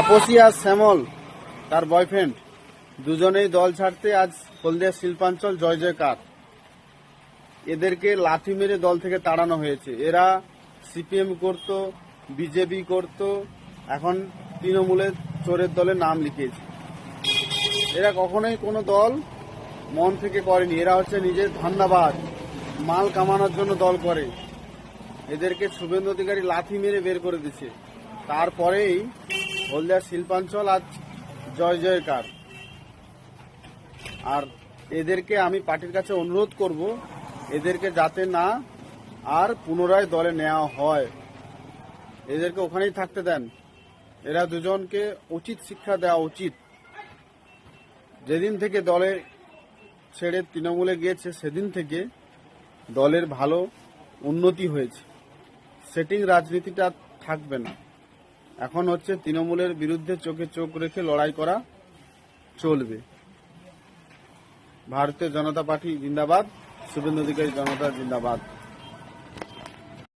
তাপসী আর শ্যামল তার বয়ফ্রেন্ড দুজনেই দল ছাড়তে আজ হলদিয়া শিল্পাঞ্চল জয় জয়কার। এদেরকে লাথি মেরে দল থেকে তাড়ানো হয়েছে। এরা সিপিএম করত, বিজেপি করত, এখন তৃণমূলের চোরের দলে নাম লিখিয়েছে। এরা কখনোই কোনো দল মন থেকে করেনি। এরা হচ্ছে নিজের ধান্দাবাজ, মাল কামানোর জন্য দল করে। এদেরকে শুভেন্দু অধিকারী লাথি মেরে বের করে দিচ্ছে। তারপরেই হলদিয়া শিল্পাঞ্চল আজ জয় জয়কার। আর এদেরকে আমি পার্টির কাছে অনুরোধ করব, এদেরকে যাতে না আর পুনরায় দলে নেওয়া হয়, এদেরকে ওখানেই থাকতে দেন। এরা দুজনকে উচিত শিক্ষা দেওয়া উচিত। যেদিন থেকে দলে ছেড়ে তৃণমূলে গিয়েছে সেদিন থেকে দলের ভালো উন্নতি হয়েছে। সেটিং রাজনীতিটা থাকবে না। এখন হচ্ছে তৃণমূলের বিরুদ্ধে চোখে চোখ রেখে লড়াই করা চলবে। ভারতীয় জনতা পার্টি জিন্দাবাদ, শুভেন্দু অধিকারী জনতা জিন্দাবাদ।